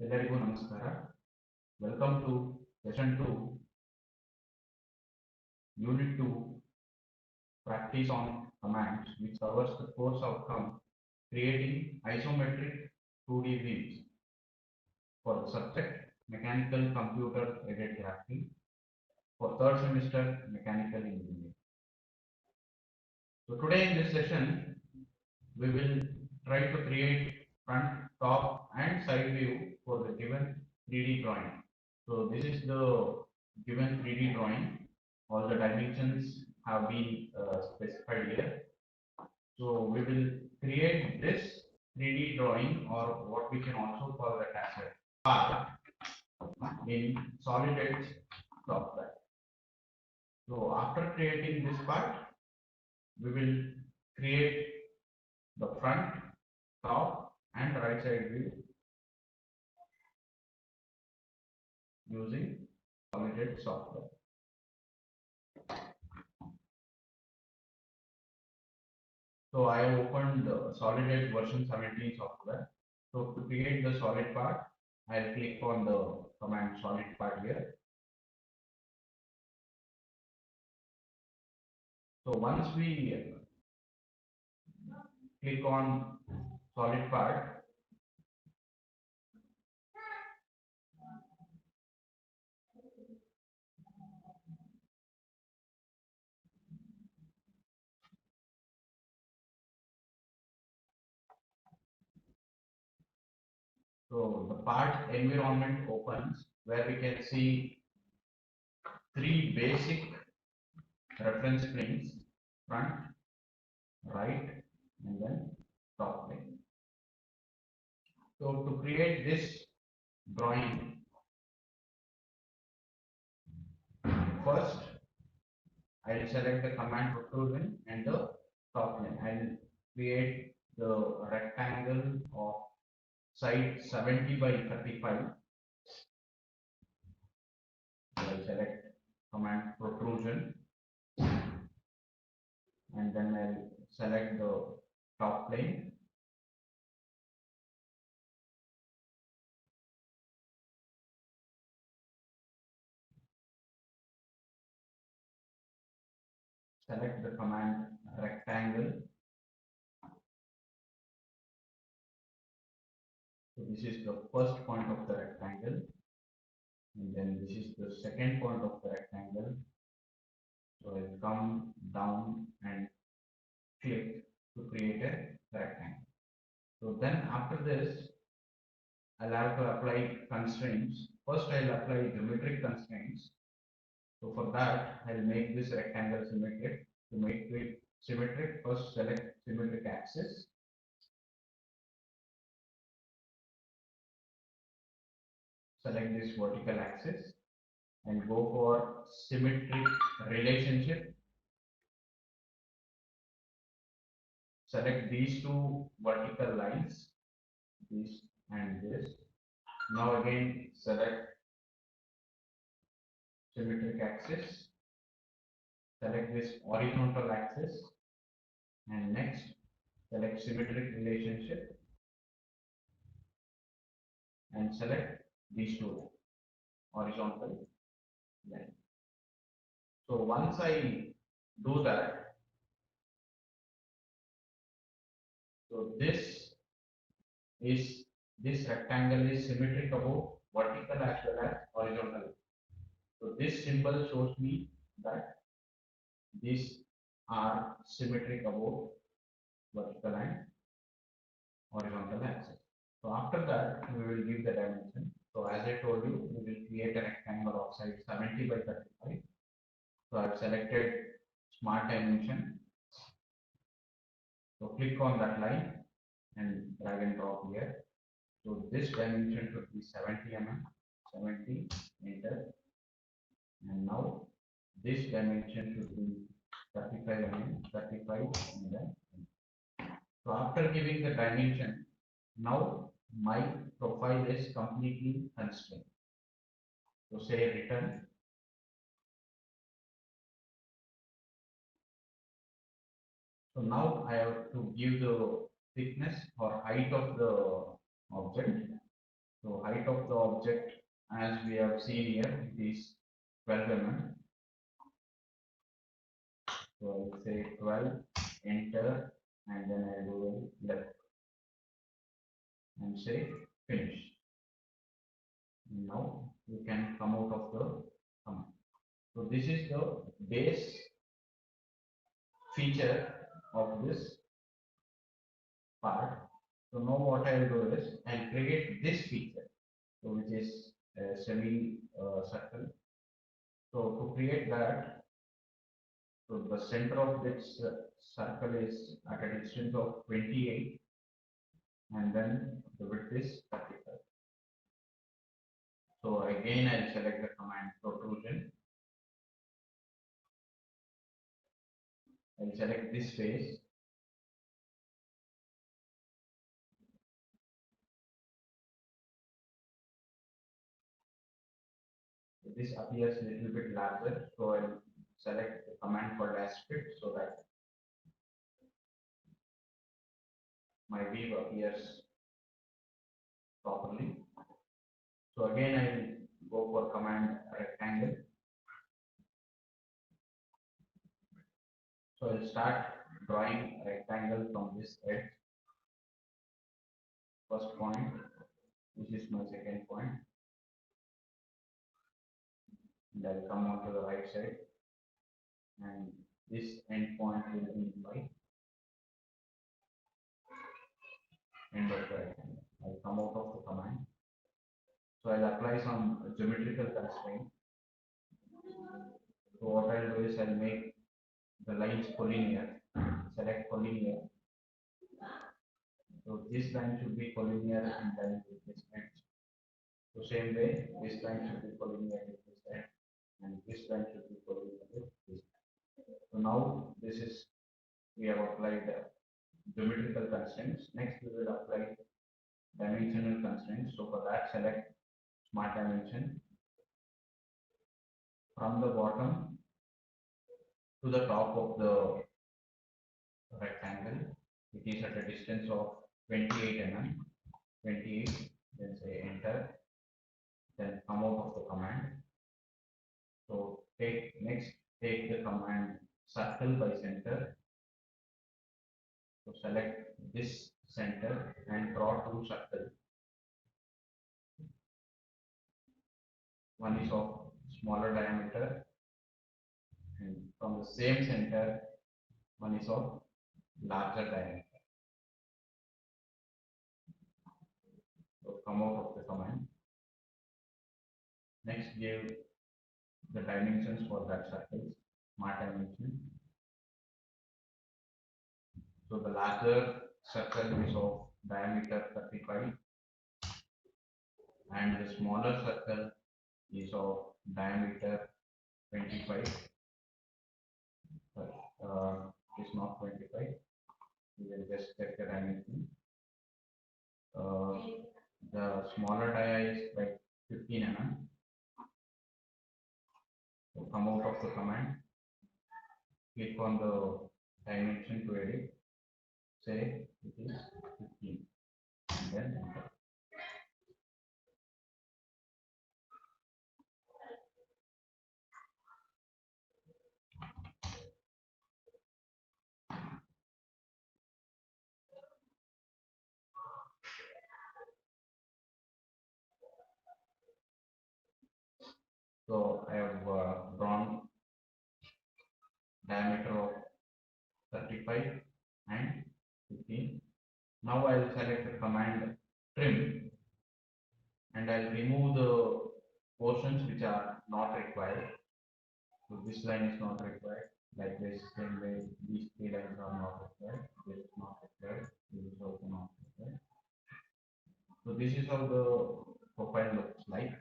ಎಲ್ಲರಿಗೂ ನಮಸ್ಕಾರ. Welcome to session 2, unit 2, practice on commands, which covers the course outcome creating isometric 2D views for the subject mechanical computer aided drafting for third semester mechanical engineering. So today in this session we will try to create front, top and side view for the given 3D drawing. So this is the given 3D drawing. All the dimensions have been specified here. So we will create this 3D drawing, or what we can also call that as a part, in solid edge software. So after creating this part, we will create the front, top and right side view using solid edge software. So I have opened the solid edge version 17 software. So to create the solid part, I'll click on the command solid part here. So once we click on solid part, so the part environment opens, where we can see three basic reference planes: front, right and then top plane. So to create this drawing, first I'll select the command protrusion and the top plane. I'll create the rectangle of side 70 by 35. I'll select command protrusion and then I'll select the top plane. Select the command rectangle. So this is the first point of the rectangle, and then this is the second point of the rectangle. So I'll come down and click to create a rectangle. So then after this, I'll have to apply constraints. First I'll apply geometric constraints. So for that, I'll make this rectangle symmetric. To make it symmetric, first select symmetric axis. Select this vertical axis and go for symmetric relationship. Select these two vertical lines, this and this. Now again select symmetric axis. Select this horizontal axis and next select symmetric relationship and select these two horizontal lines. So once I do that, so this rectangle is symmetric above vertical as well as horizontal. So this symbol shows me that these are symmetric above vertical and horizontal axis. So after that, we will give the dimension. So as I told you, we will create a rectangle of side 70 by 35. So I've selected smart dimension. So click on that line and drag and drop here. So this dimension should be 70 mm, 70, enter. And now this dimension should be 35 mm, 35, and then. So after giving the dimension, now my profile is completely constrained. So say return. So now I have to give the thickness or height of the object. So height of the object, as we have seen here, it is 12 mm. So I will say 12, enter, and then I will do left and say finish. Now you can come out of the command. So this is the base feature of this part. So now what I will do is I will create this feature, so which is a semi circle. So to create that, so the center of this circle is at a distance of 28, and then the width is 35. So again I will select the command protrusion. I will select this face. This appears a little bit larger, so I will select the command called aspect so that my view appears properly. So again I will go for command rectangle. So I'll start drawing a rectangle from this edge. First point, this is my second point, and I'll come on to the right side, and this end point will be my end of the rectangle. I'll come out of the command. So I'll apply some geometrical constraint. So what I'll do is I'll make the lines collinear. Select collinear. So this line should be collinear and then with this edge. So same way, this line should be collinear with this edge, and this line should be collinear with this. So now this is, we have applied geometrical constraints. Next we will apply dimensional constraints. So for that select smart dimension. From the bottom to the top of the rectangle, it is at a distance of 28 mm. 28, then say enter, then come out of the command. So take the command circle by center. So select this center and draw two circles. One is of smaller diameter, and from the same center, one is of larger diameter. So come out of the command. Next, give the dimensions for that circle, smart dimension. So the larger circle is of diameter 35, and the smaller circle is of diameter 25. But it's not 25. We will just check the dimension. The smaller dia is like 15 mm. So come out of the command, click on the dimension to edit, say it is 15, and then enter. So I have drawn diameter of 35 and 15. Now I will select the command trim, and I will remove the portions which are not required. So this line is not required. Like this, same way these three lines are not required. This is not required. This is also not required. So this is how the profile looks like.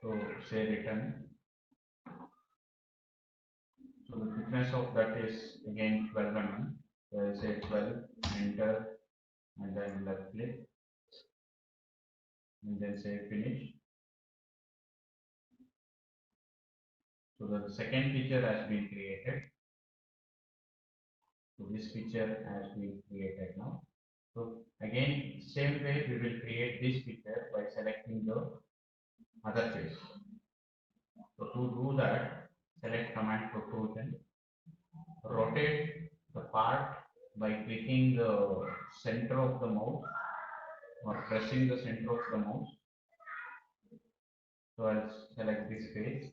So say return. the thickness of that is again 12 mm. So I'll say 12, enter, and then left click, and then say finish. So the second feature has been created. So this feature has been created now. So again, same way we will create this feature by selecting the other face. So to do that, select command protrusion, rotate the part by clicking the center of the mouse or pressing the center of the mouse. So I'll select this face.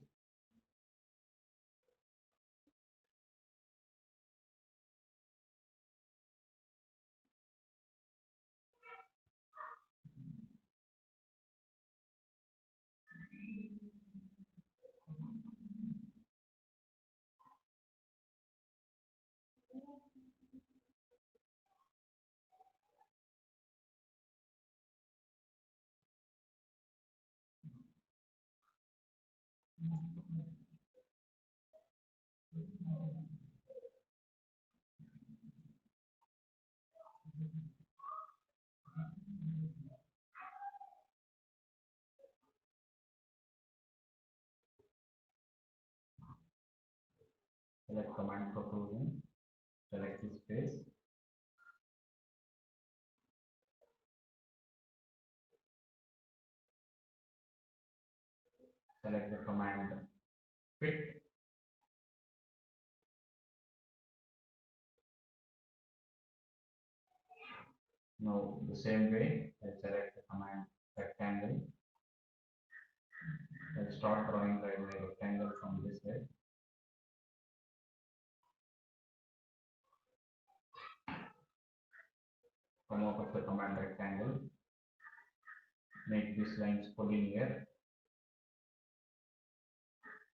Select command protrusion, select this face, select the command fit. Now the same way, I select the command rectangle. I'll start drawing the rectangle from this way. Come out of the command rectangle. Make these lines collinear.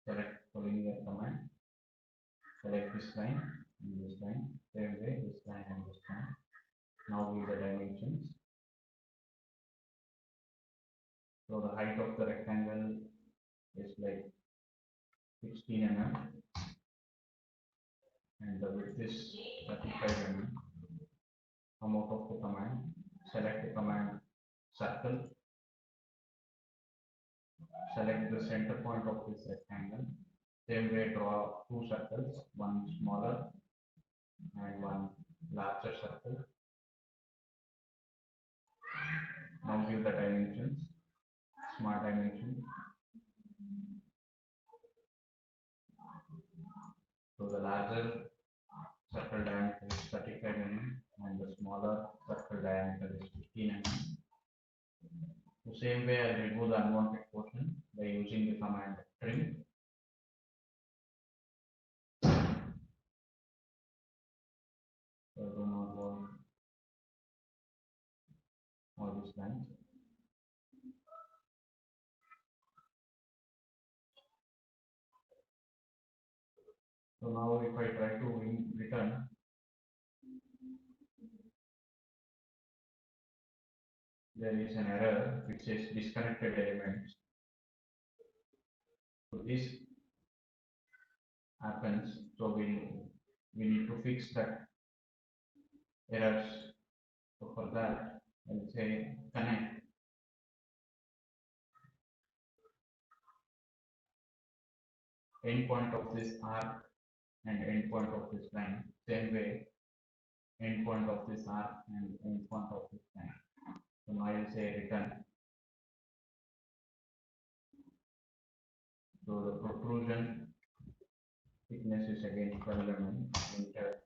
Select collinear command. Select this line and this line. Same way, this line and this line. Now give the dimensions. So the height of the rectangle is like 16 mm and the width is 35 mm. Come out of the command. Select the command circle. Select the center point of this rectangle. Same way, draw two circles, one smaller and one larger circle. Now give the dimensions, smart dimensions. So the larger circle diameter is 35 mm and the smaller circle diameter is 15 mm. The same way, I'll remove the unwanted portion by using the command trim. So I do not want all these lines. So now if I try to return, there is an error which says disconnected elements. So this happens, so we need to fix that errors. So for that, I'll say connect endpoint of this arc and endpoint of this line. Same way, endpoint of this arc and endpoint of this line. So now I'll say return. So the protrusion thickness is again 12 mm. Enter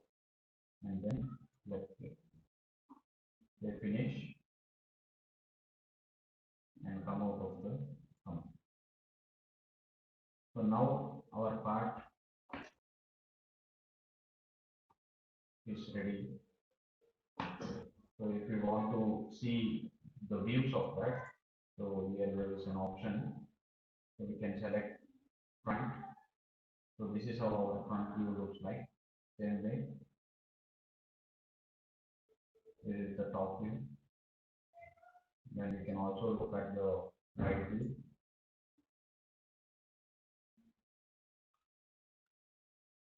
and then left click. They finish and come out of the command. So now our part is ready. So if you want to see the views of that, so here there is an option. So we can select front. So this is how our front view looks like. Same way, this is the top view. Then we can also look at the right view.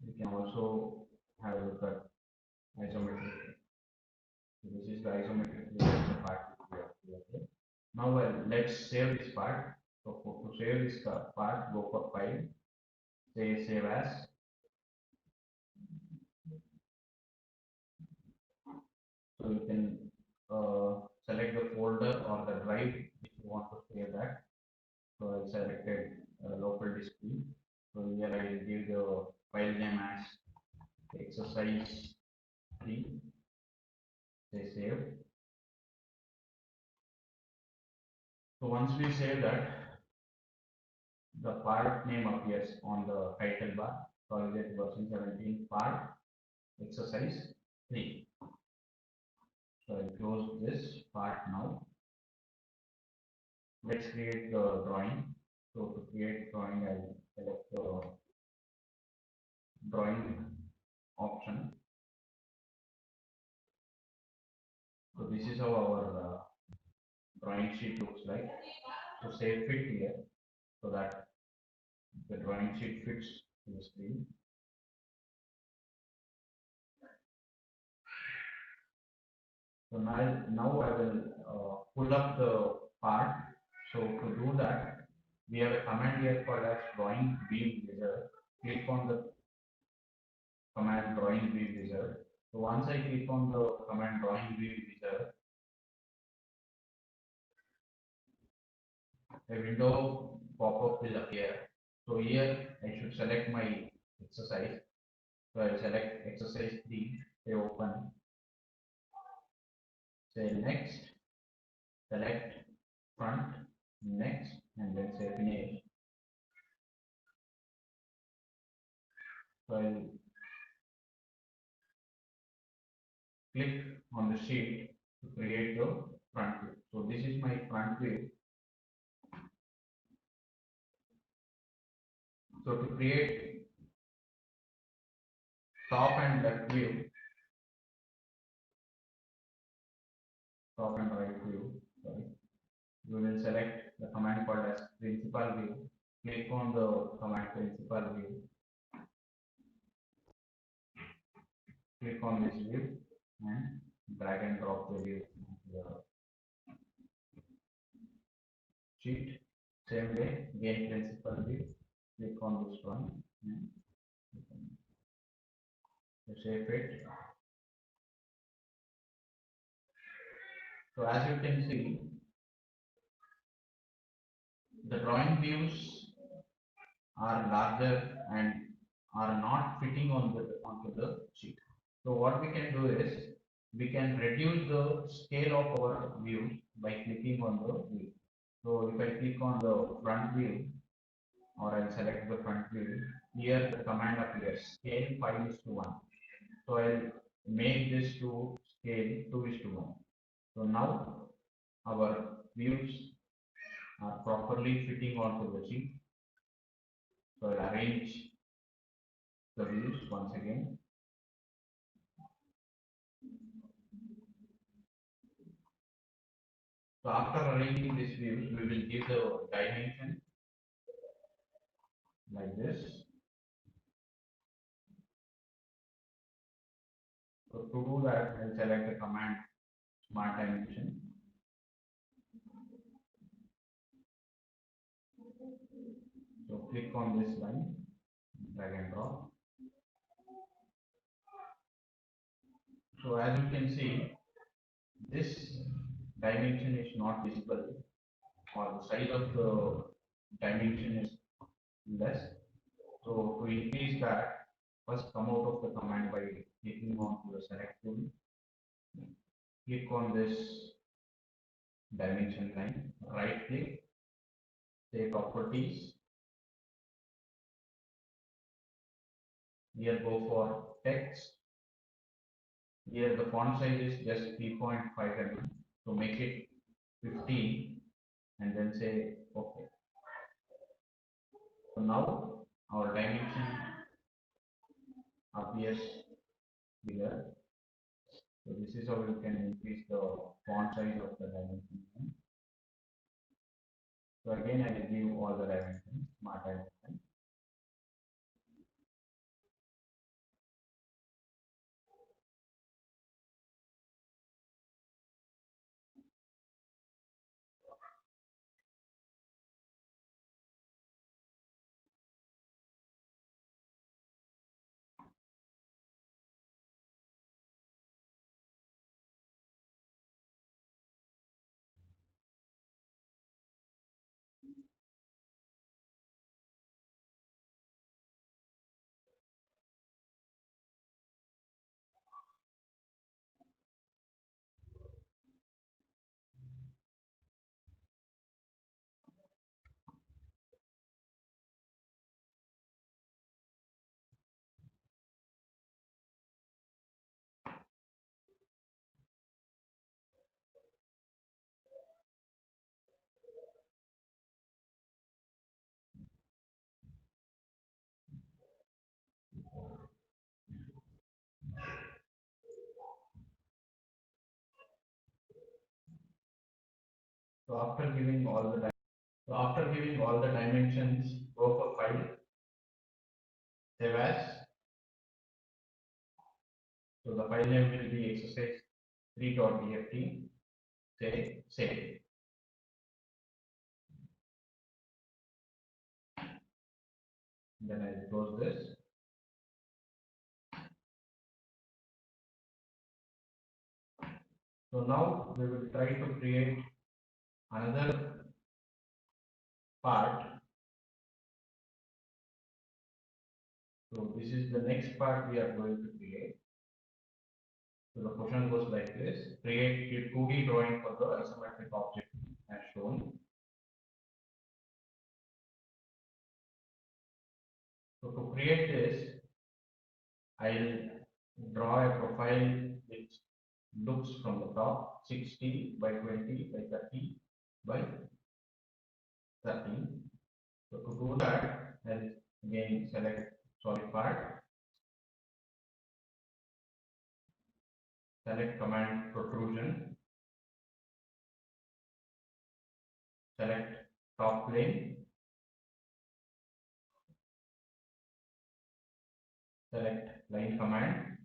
We can also have a look at isometric. So this is the isometric view of the part which we have created. Now let's save this part. So to save this part, go for file, say save as. So you can select the folder or the drive if you want to save that. So I selected local disk B. So here I will give the file name as exercise 3. Say save. So once we save that, the part name appears on the title bar. Solid version 17 part exercise 3. So I'll close this part now. Let's create the drawing. So to create drawing, I'll select the drawing option. So this is how our drawing sheet looks like. So say fit here so that the drawing sheet fits to the screen. So now I will pull up the part. So to do that, we have a command here called as drawing view wizard. Click on the command drawing view wizard. So once I click on the command drawing view wizard, a window pop-up will appear. So here I should select my exercise. So I will select exercise 3, say open, say next, select front, next, and then say finish. So I will click on the sheet to create the front view. So this is my front view. So to create top and left view, top and right view, sorry, we will select the command called as principal view. Click on the command principal view. Click on this view and drag and drop the view into the sheet. Same way, again principal view. Click on this one and shape it. So as you can see, the drawing views are larger and are not fitting onto the sheet. So what we can do is we can reduce the scale of our views by clicking on the view. So if I click on the front view or I'll select the front view, here the command appears scale 5:1. So I'll make this to scale 2:1. So now our views are properly fitting onto the sheet. So I'll arrange the views once again. So after arranging these views, we will give the dimension like this. So to do that, I'll select the command smart dimension. So click on this line, drag and drop. So as you can see, this dimension is not visible, or the size of the dimension is less. So to increase that, first come out of the command by clicking on the select tool. Click on this dimension line, right click, say properties. Here go for text. Here the font size is just 3.5 mm. So make it 15 and then say OK. So now our dimension appears here. So this is how you can increase the font size of the dimension. So again I will give all the dimensions, smart dimension. So after giving all the dimensions, go for file, save as. So the file name will be exercise 3.tft. Say save. Then I close this. So now we will try to create another part. So this is the next part we are going to create. So the question goes like this: create a 2D drawing for the isometric object as shown. So to create this, I'll draw a profile which looks from the top 60 by 20 by 30 by 30. So to do that, I'll again select solid part, select command protrusion, select top plane, select line command,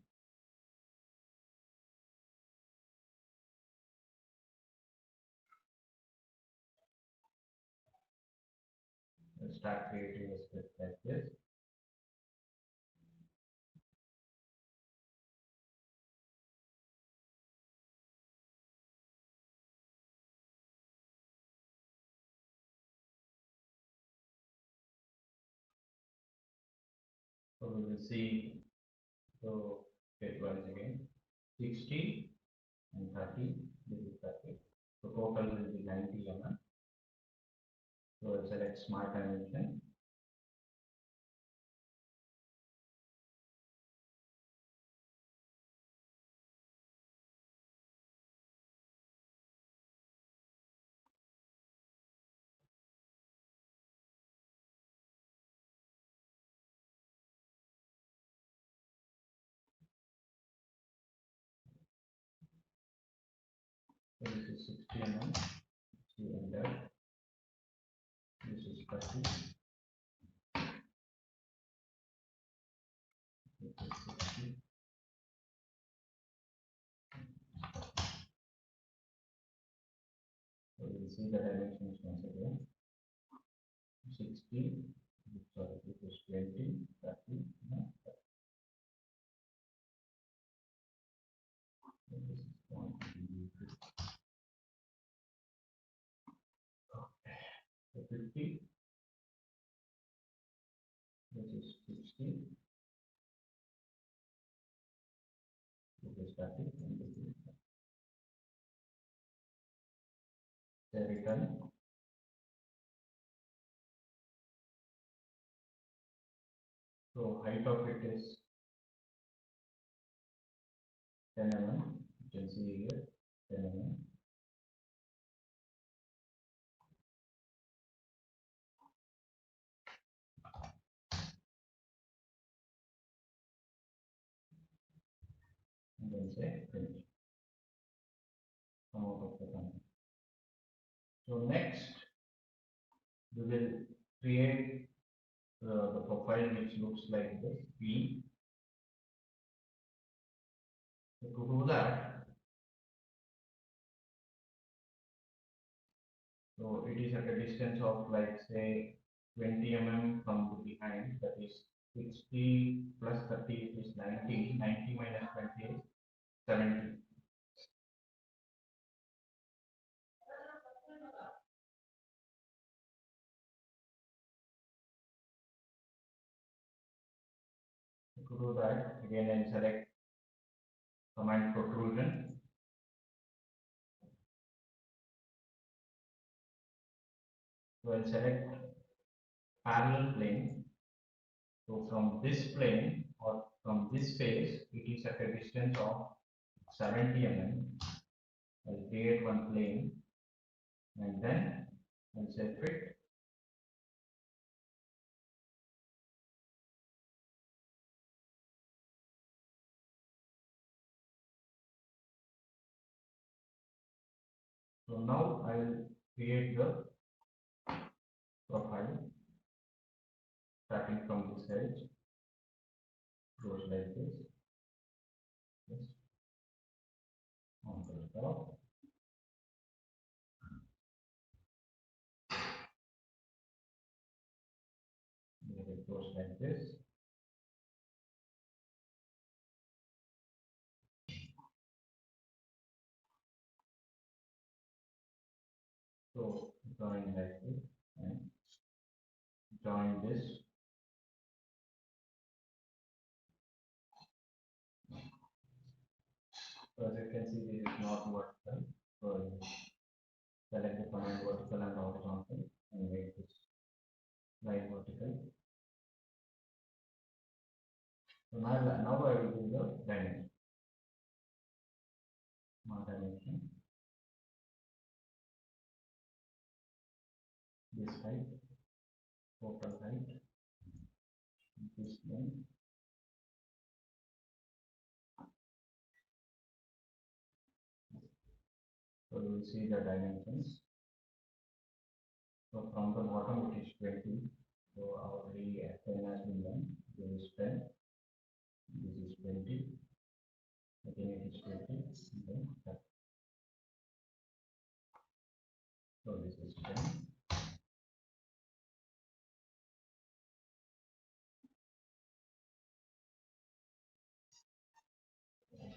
and start creating a script like this. So we will see. So get once again 60 and 30. This is 30. So total will be 90 mm. So I'll select smart dimension. So this is 60 mm. See in that. This is 30. This is 60. So we will see the dimensions once again. 60. Sorry, this is 20, 30. No, this is 1. So 50. This is 60. This is 30. And this is the return. So height of it is 10 mm. You can see here 10 mm. And then say finish. Come out of the panel. So next we will create the profile which looks like this P. So to do that, so it is at a distance of like say 20 mm from the behind, that is 60 plus 30 is 90, 90 minus 20 is 70. To do that, again I select command protrusion. So I'll select parallel plane. So from this plane or from this face, it is at a distance of 70 mm. I'll create one plane and then I'll say fit. So now I will create the profile starting from this edge, goes like this, yes, on the top. It goes like this. So join like this and join this. So as you can see, this is not vertical. So select the command vertical and horizontal and make this line vertical. So now I will do the dimension. Mark dimension. This height, total height, this length. So you will see the dimensions. So from the bottom it is 20. So already 10 has been done. This is 10. This is 20. Again it is 20. And then 30. So this is 10.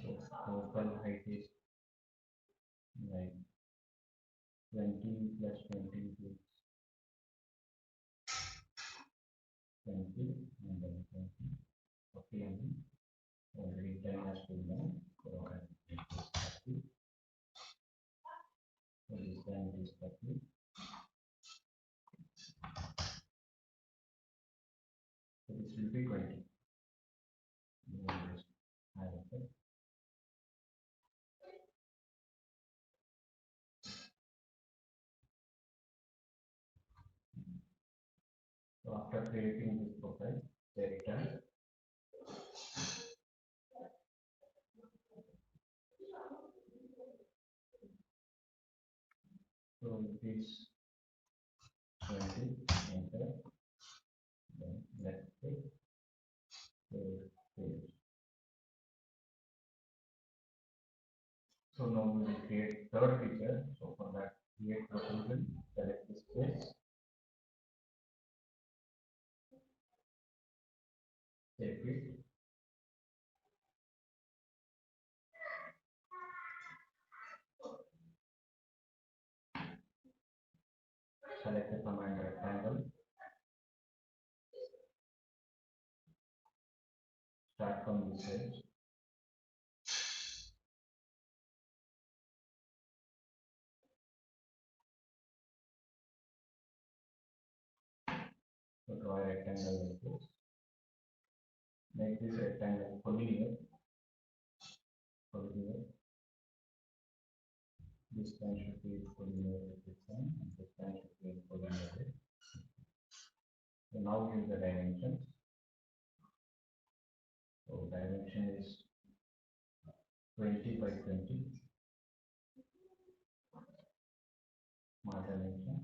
So total height is like 20 plus 20 is 20 and then 20, 40 and then already 10 has been done. So I it is 30. So this time it is 30. So this will be 20. So after creating this profile, they return. So it is 20, enter, then left click, save. So now we will create third feature. So for that, create proposal, select this place, save it. Select the command rectangle, start from this edge. So draw a rectangle like this. Make this rectangle collinear. This line should be collinear with this line, and this line should be collinear with. So now give the dimensions. So dimension is 20 by 20. Mark dimension.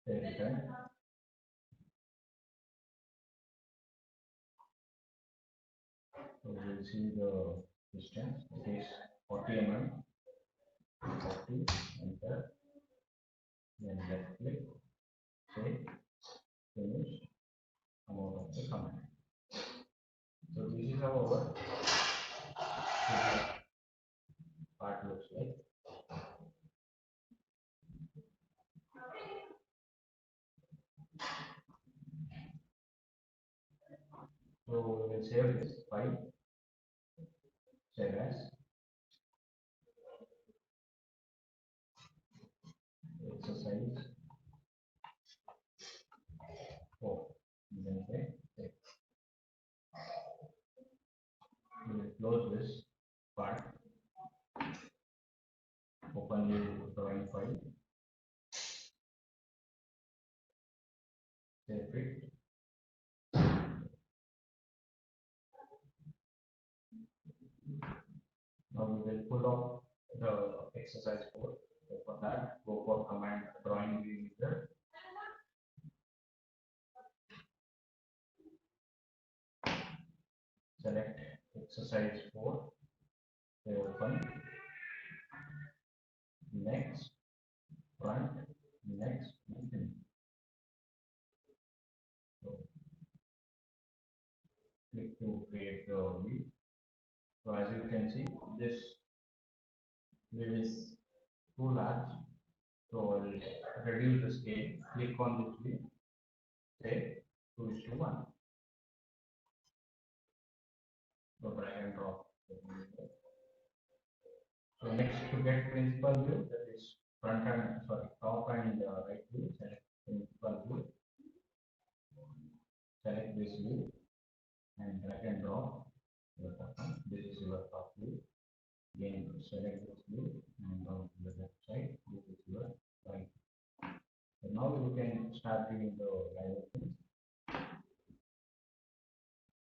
Return. So we will see the distance. It is 40 mm. 40. Enter. Then left click. Save. Finish. Come out of the command. So this is how our part looks like. So we will save this file. Save as exercise 4. And then say save. We will close this part. Open the drawing we will pull up the exercise 4. So for that, go for command drawing view wizard. Select exercise 4. Say open. Next, front, next, and finish. So click to create the view. So as you can see, this view is too large. So I will reduce the scale. Click on this view. Say 2:1. So drag and drop. So next to get principal view, that is front and top and right view. Select principal view. Select this view and drag and drop. This is your top view. Again, select this view and down to the left side. This is your right. So now you can start giving the dimensions.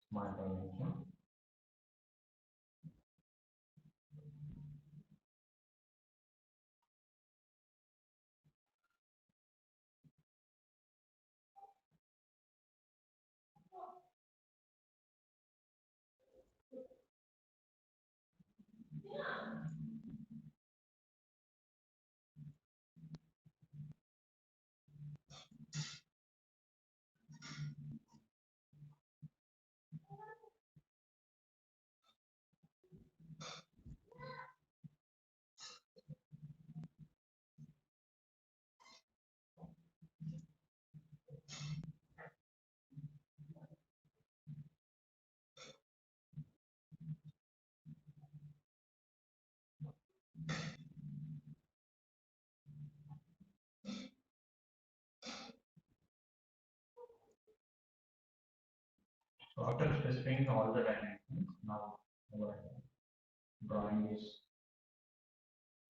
Smart dimension. So after specifying all the dimensions, now our drawing is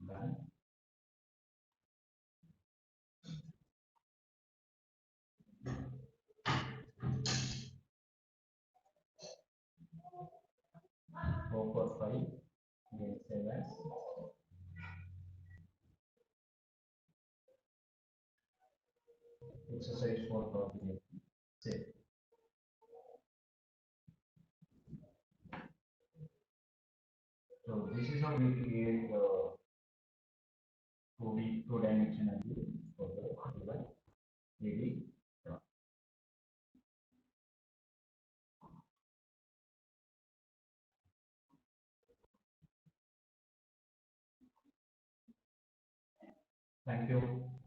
done. Go for file, again save as. Exercise 4 problem. Save. So this is how we create the 2D, 2-dimensional view for the given 3D drawing. Thank you.